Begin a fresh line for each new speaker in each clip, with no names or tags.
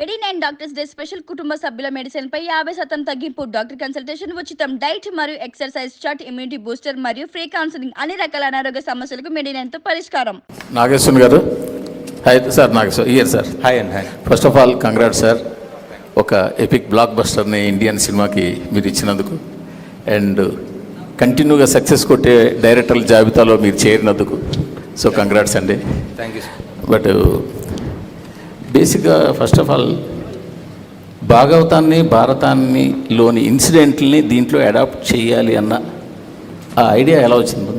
89 doctors day special కుటుంబ సభ్యుల medicine పై 50% తగ్గింపు, డాక్టర్ కన్సల్టేషన్ ఉచితం, డైట్ మరియు ఎక్సర్సైజ్ చార్ట్, ఇమ్యూనిటీ బూస్టర్ మరియు ఫ్రీ కౌన్సిలింగ్, అన్ని రకాల అనారోగ్య సమస్యలకు 89 తో పరిష్కారం.
నాగేశ్వర్ గారు, hi sir. Nageswar here sir.
Hi and hi.
First of all congrat sir, ఒక ఎపిక్ బ్లాక్ బస్టర్ని ఇండియన్ సినిమాకి మీరు ఇచ్చినందుకు, అండ్ కంటిన్యూగా సక్సెస్ కొట్టే డైరెక్టర్ల జాబితాలో మీరు చేరినందుకు. సో కంగ్రాట్స్ అండి.
Thank you sir.
బట్ బేసిక్గా ఫస్ట్ ఆఫ్ ఆల్ భాగవతాన్ని, భారతాన్ని లోని ఇన్సిడెంట్ని దీంట్లో అడాప్ట్ చేయాలి అన్న ఆ ఐడియా ఎలా వచ్చింది?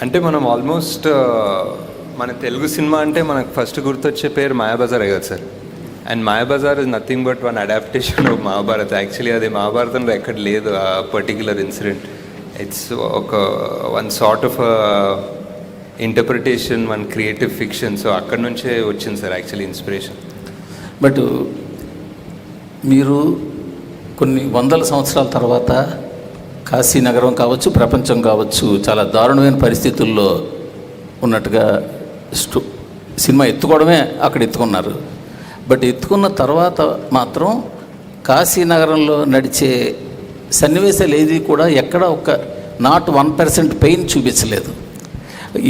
అంటే మనం ఆల్మోస్ట్ మన తెలుగు సినిమా అంటే మనకు ఫస్ట్ గుర్తొచ్చే పేరు మాయాబజార్ కదా sir. And Mayabazar is nothing but one adaptation of Mahabharat. Actually అది మహాభారతంలో ఎక్కడ లేదు ఆ పర్టిక్యులర్ ఇన్సిడెంట్. ఇట్స్ ఒక one sort of interpretation, one creative fiction. So అక్కడ నుంచే వచ్చింది సార్ యాక్చువల్లీ ఇన్స్పిరేషన్.
బట్ మీరు కొన్ని వందల సంవత్సరాల తర్వాత కాశీ నగరం కావచ్చు, ప్రపంచం కావచ్చు, చాలా దారుణమైన పరిస్థితుల్లో ఉన్నట్టుగా సినిమా ఎత్తుకోవడమే అక్కడ ఎత్తుకున్నారు. బట్ ఎత్తుకున్న తర్వాత మాత్రం కాశీ నగరంలో నడిచే సన్నివేశాలు ఏది కూడా ఎక్కడ ఒక నాట్ 1% పెయిన్ చూపించలేదు.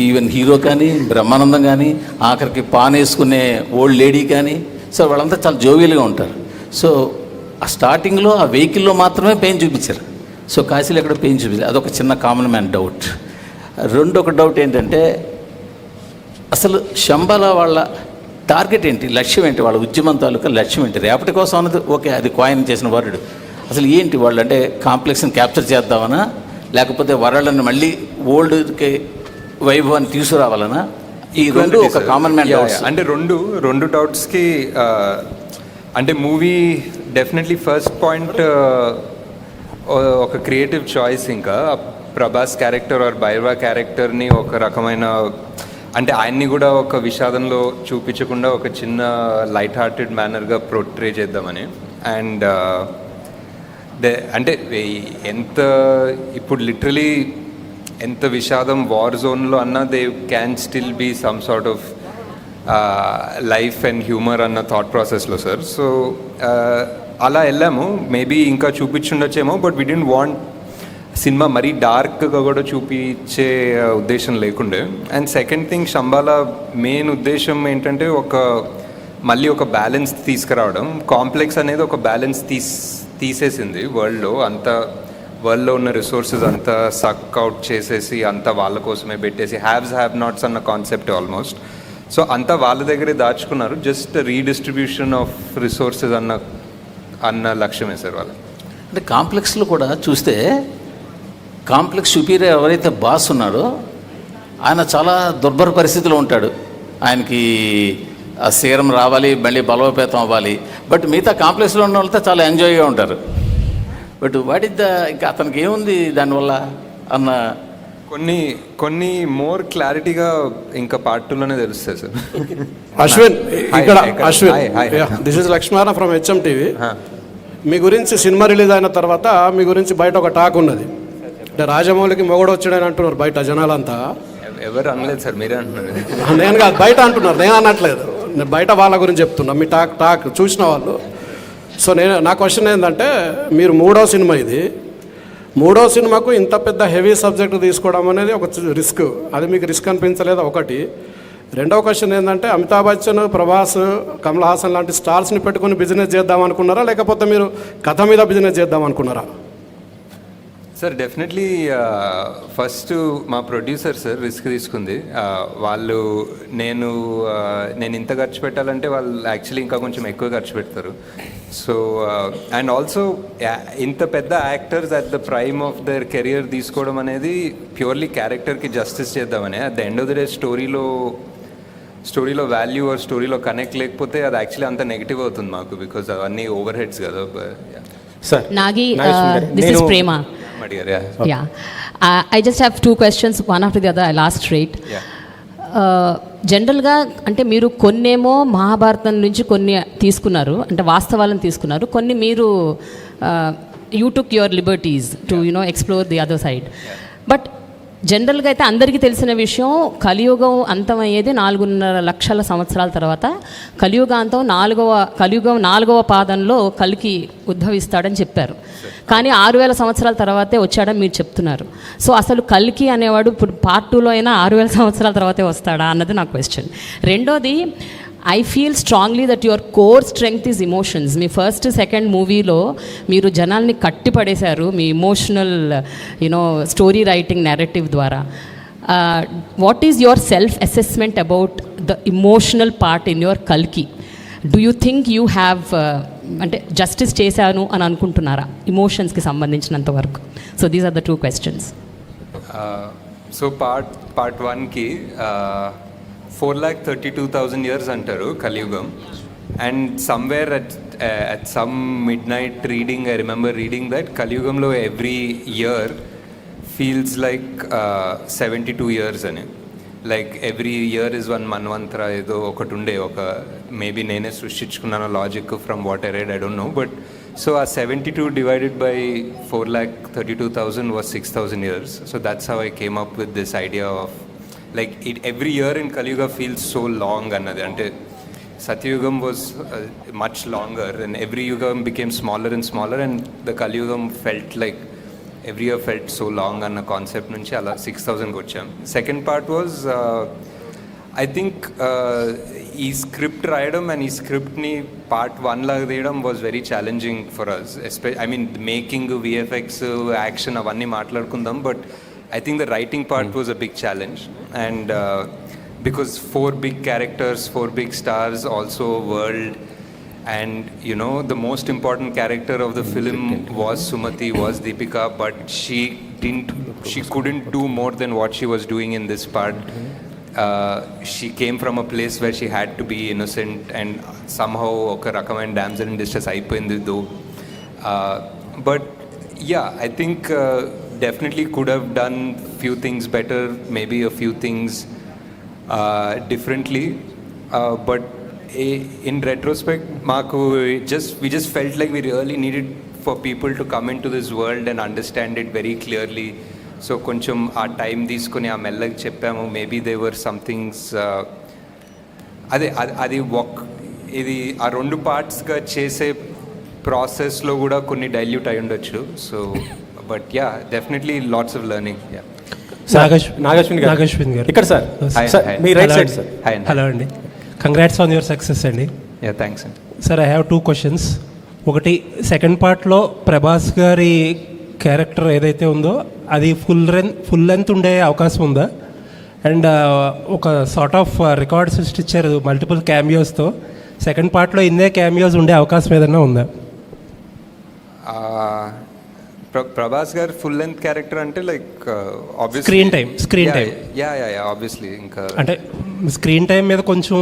ఈవెన్ హీరో కానీ, బ్రహ్మానందం కానీ, ఆఖరికి పాన్ వేసుకునే ఓల్డ్ లేడీ కానీ, సో వాళ్ళంతా చాలా జోవియల్గా ఉంటారు. సో ఆ స్టార్టింగ్లో ఆ వెహికల్లో మాత్రమే పెయిన్ చూపించారు. సో కాశీలో ఎక్కడ పెయిన్ చూపించారు. అదొక చిన్న కామన్ మ్యాన్ డౌట్. రెండొక డౌట్ ఏంటంటే, అసలు శంబాల వాళ్ళ టార్గెట్ ఏంటి, లక్ష్యం ఏంటి, వాళ్ళ ఉద్యమం తాలూకా లక్ష్యం ఏంటి? రేపటి కోసం అన్నది ఓకే, అది కాయిన్ చేసిన వరుడు. అసలు ఏంటి వాళ్ళు, అంటే కాంప్లెక్స్ని క్యాప్చర్ చేద్దామనా, లేకపోతే వరల్డ్ని మళ్ళీ ఓల్డ్కి వైభవాన్ని తీసుకురావాలనా? ఈ రెండు ఒక కామన్ మ్యాన్ డౌట్స్.
అంటే రెండు డౌట్స్కి అంటే మూవీ డెఫినెట్లీ ఫస్ట్ పాయింట్ ఒక క్రియేటివ్ చాయిస్. ఇంకా ప్రభాస్ క్యారెక్టర్ ఆర్ భైరవ క్యారెక్టర్ని ఒక రకమైన, అంటే ఆయన్ని కూడా ఒక విషాదంలో చూపించకుండా ఒక చిన్న లైట్ హార్టెడ్ మేనర్గా పోర్ట్రే చేద్దామని. అండ్ అంటే ఎంత ఇప్పుడు లిటరలీ ఎంత విషాదం వార్ జోన్లో అన్నా they can still be some sort of life and humour అన్న థాట్ ప్రాసెస్లో సార్. సో అలా వెళ్ళాము. మేబీ ఇంకా చూపించుండొచ్చేమో, but we don't want cinema మరీ డార్క్గా కూడా చూపించే ఉద్దేశం లేకుండే. And second thing, Shambhala main ఉద్దేశం ఏంటంటే మళ్ళీ ఒక బ్యాలెన్స్ తీసుకురావడం. కాంప్లెక్స్ అనేది ఒక బ్యాలెన్స్ తీసేసింది వరల్డ్లో ఉన్న రిసోర్సెస్ అంతా సక్ అవుట్ చేసేసి అంతా వాళ్ళ కోసమే పెట్టేసి హ్యావ్స్ హ్యావ్ నాట్స్ అన్న కాన్సెప్ట్ ఆల్మోస్ట్. సో అంతా వాళ్ళ దగ్గరే దాచుకున్నారు. జస్ట్ రీడిస్ట్రిబ్యూషన్ ఆఫ్ రిసోర్సెస్ అన్న లక్ష్యమే సార్ వాళ్ళు.
అంటే కాంప్లెక్స్లో కూడా చూస్తే కాంప్లెక్స్ సుపీరియర్ ఎవరైతే బాస్ ఉన్నాడో ఆయన చాలా దుర్భర పరిస్థితిలో ఉంటాడు. ఆయనకి ఆ సీరం రావాలి, మళ్ళీ బలోపేతం అవ్వాలి. బట్ మిగతా కాంప్లెక్స్లో ఉన్న వాళ్ళతో చాలా ఎంజాయ్గా ఉంటారు. బట్ వాట్ ఇస్ ఇంకా అతనికి ఏముంది దానివల్ల అన్న
కొన్ని మోర్ క్లారిటీగా ఇంకా పార్ట్ 2లోనే తెలుస్తాయి సార్.
అశ్విన్, ఇక్కడ Ashwin, this is Lakshmana from HMTV. మీ గురించి సినిమా రిలీజ్ అయిన తర్వాత మీ గురించి బయట ఒక టాక్ ఉన్నది. అంటే రాజమౌళికి మొగడు వచ్చాడని అంటున్నారు బయట జనాలంతా.
ఎవరు అనలేదు సార్, మీరే అంటున్నారు.
నేను కాదు, బయట అంటున్నారు, నేను అనట్లేదు. నేను బయట వాళ్ళ గురించి చెప్తున్నా, మీ టాక్ చూసిన వాళ్ళు. సో నా క్వశ్చన్ ఏంటంటే, మీరు మూడో సినిమా ఇది, మూడో సినిమాకు ఇంత పెద్ద హెవీ సబ్జెక్ట్ తీసుకోవడం అనేది ఒక రిస్క్. అది మీకు రిస్క్ అనిపించలేదా? ఒకటి. రెండవ క్వశ్చన్ ఏంటంటే, అమితాబ్ బచ్చన్, ప్రభాస్, కమల్ హాసన్ లాంటి స్టార్స్ని పెట్టుకుని బిజినెస్ చేద్దాం అనుకున్నారా, లేకపోతే మీరు కథ మీద బిజినెస్ చేద్దాం అనుకున్నారా?
సార్ డెఫినెట్లీ ఫస్ట్ మా ప్రొడ్యూసర్ సార్ రిస్క్ తీసుకుంది. వాళ్ళు నేను ఇంత ఖర్చు పెట్టాలంటే వాళ్ళు యాక్చువల్లీ ఇంకా కొంచెం ఎక్కువ ఖర్చు పెడతారు. సో అండ్ ఆల్సో ఇంత పెద్ద actors at the prime of their career తీసుకోవడం అనేది ప్యూర్లీ క్యారెక్టర్కి జస్టిస్ చేద్దామని. At the end of the day స్టోరీలో వాల్యూ ఆర్ స్టోరీలో కనెక్ట్ లేకపోతే అది యాక్చువల్లీ అంత నెగిటివ్ అవుతుంది మాకు, బికాజ్ అవన్నీ ఓవర్ హెడ్స్ కదా.
Sir Nagi, this is Prema. Yeah. I just have two questions, one after the other. I'll ask straight. జనరల్గా అంటే మీరు కొన్నేమో మహాభారతం నుంచి కొన్ని తీసుకున్నారు, అంటే వాస్తవాలను తీసుకున్నారు. కొన్ని మీరు you took your liberties to explore the other side. But జనరల్గా అయితే అందరికీ తెలిసిన విషయం, కలియుగం అంతమయ్యేది 4.5 లక్షల సంవత్సరాల తర్వాత. కలియుగాంతం కలియుగం 4వ పాదంలో కలికి ఉద్భవిస్తాడని చెప్పారు. కానీ 6000 సంవత్సరాల తర్వాతే వచ్చాడని మీరు చెప్తున్నారు. సో అసలు కల్కి అనేవాడు ఇప్పుడు పార్ట్ 2లో అయినా 6000 సంవత్సరాల తర్వాతే వస్తాడా అన్నది నా క్వశ్చన్. రెండోది, I feel strongly that your core strength is emotions. మీ ఫస్ట్ సెకండ్ మూవీలో మీరు జనాల్ని కట్టిపడేశారు మీ ఇమోషనల్ స్టోరీ రైటింగ్ నెరేటివ్ ద్వారా. What is your self assessment about the emotional part in your కల్కి? Do you think you have అంటే justice చేశాను అని అనుకుంటున్నారా ఇమోషన్స్కి సంబంధించినంత వరకు? So these are the 2 questions.
So part 1కి 4,32,000 years అంటారు కలియుగం. And somewhere at some mid night reading, I remember reading that కలియుగంలో every year feels like 72 years అని. లైక్ ఎవ్రీ ఇయర్ ఇస్ 1 మన్వంతర ఏదో ఒకటి ఉండే, ఒక మేబీ నేనే సృష్టించుకున్నాను logic from what I read, I don't know. But so ఆ 72 divided by 4,32,000 was 6,000 years. So that's how I came up with this idea of like every year in Kaliyuga feels so long annadi. Ante Satyugam was much longer and every yugam became smaller and smaller, and the Kaliyugam felt like every year felt so long anna concept nunchi ala 6,000 కి వచ్చాం. Second part was I think ఈ script రాయడం and ఈ స్క్రిప్ట్ని part 1 లాగా తీయడం was very challenging for us. I mean making, VFX, action అవన్నీ మాట్లాడుకుందాం, but I think the writing part was a big challenge, and because 4 big characters, 4 big stars, also world, and the most important character of the film was Sumathi, was Deepika, but she couldn't do more than what she was doing in this part. She came from a place where she had to be innocent, and somehow oka rakamain damsel in distress ayipoyindi though. But yeah, I think definitely could have done few things better, maybe a few things differently, but in retrospect we just felt like we really needed for people to come into this world and understand it very clearly. So కొంచెం ఆ time తీసుకుని ఆ మెల్లగా చెప్పాము. Maybe they were some things అది ఇది ఆ 2 పార్ట్స్గా చేసే ప్రాసెస్లో కూడా కొన్ని డైల్యూట్ అయి ఉండొచ్చు. So but yeah, definitely lots of learning.
Nagashwin గారు ఇక్కడ సార్, మీ రైట్ సైడ్ సార్. హలో అండి, కంగ్రాట్స్ ఆన్ యువర్ సక్సెస్ అండి.
యా, థ్యాంక్స్ అండి.
Sir, I have 2 questions. ఒకటి, సెకండ్ పార్ట్లో ప్రభాస్ గారి క్యారెక్టర్ ఏదైతే ఉందో అది ఫుల్ లెంత్ ఉండే అవకాశం ఉందా? అండ్ ఒక సార్ట్ ఆఫ్ రికార్డ్ సృష్టించారు మల్టిపుల్ క్యామియోస్తో. సెకండ్ పార్ట్లో ఇన్నే క్యామియోస్ ఉండే అవకాశం ఏదైనా ఉందా?
ప్రభాస్ గారు ఫుల్ లెంత్ క్యారెక్టర్ అంటే like obviously
screen time
yeah obviously ఇంకా
అంటే స్క్రీన్ టైం మీద కొంచెం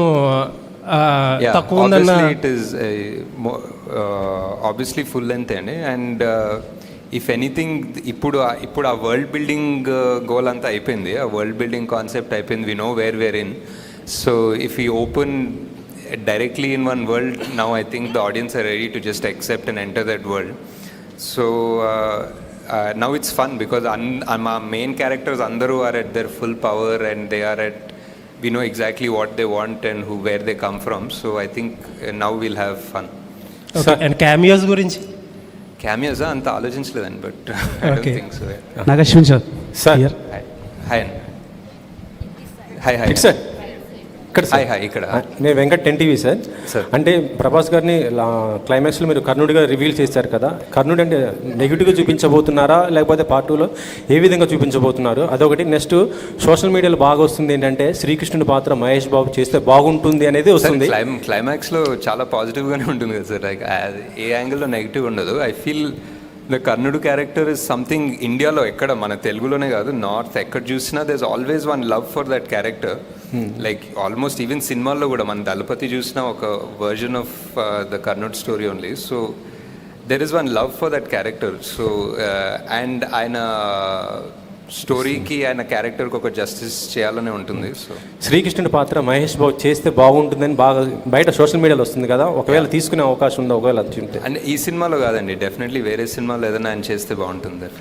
తక్కువ ఉందన్న.
It is obviously full length అండి. అండ్ ఇఫ్ ఎనీథింగ్ ఇప్పుడు ఆ వరల్డ్ బిల్డింగ్ గోల్ అంతా అయిపోయింది, ఆ వరల్డ్ బిల్డింగ్ కాన్సెప్ట్ అయిపోయింది. We know where where in. So if you open directly in one world, now I think the audience are ready to just accept and enter that world. So now it's fun because our main characters andaru are at their full power, and they are at, we know exactly what they want and where they come from. So I think now we'll have fun.
Okay. And cameos gurinchi?
Cameos anta ఆలోచించలేదండి, but I don't think so.
Nag Ashwin sir.
Sir, hi
sir. ఇక్కడ
ఇక్కడ
నేను Venkat 10TV sir. అంటే ప్రభాస్ గారిని క్లైమాక్స్లో మీరు కర్ణుడిగా reveal చేశారు కదా, కర్ణుడు అంటే నెగిటివ్గా చూపించబోతున్నారా లేకపోతే పార్ట్ 2లో ఏ విధంగా చూపించబోతున్నారు? అదొకటి. నెక్స్ట్ సోషల్ మీడియాలో బాగా వస్తుంది ఏంటంటే శ్రీకృష్ణుడి పాత్ర మహేష్ బాబు చేస్తే బాగుంటుంది అనేది వస్తుంది.
క్లైమాక్స్లో చాలా పాజిటివ్గానే ఉంటుంది కదా సార్, లైక్ ఏ యాంగిల్లో నెగిటివ్ ఉండదు. ఐ ఫీల్ ద కర్ణుడు క్యారెక్టర్ ఇస్ సంథింగ్ ఇండియాలో ఎక్కడ, మన తెలుగులోనే కాదు, నార్త్ ఎక్కడ చూసినా there is always one love for that character. Like almost even సినిమాల్లో కూడా మన దళపతి చూసిన ఒక వర్జన్ ఆఫ్ ద కర్ణుడ్ story only. So there is one love for that character. So and ఆయన స్టోరీకి, ఆయన క్యారెక్టర్కి ఒక జస్టిస్ చేయాలనే ఉంటుంది. సో
శ్రీకృష్ణుడి పాత్ర మహేష్ బాబు చేస్తే బాగుంటుందని బాగా బయట సోషల్ మీడియాలో వస్తుంది కదా, ఒకవేళ తీసుకునే అవకాశం ఉందా? ఒకవేళ
అంటే ఈ సినిమాలో కాదండి, డెఫినెట్లీ వేరే సినిమాలో ఏదైనా ఆయన చేస్తే బాగుంటుంది డెఫినెట్లీ.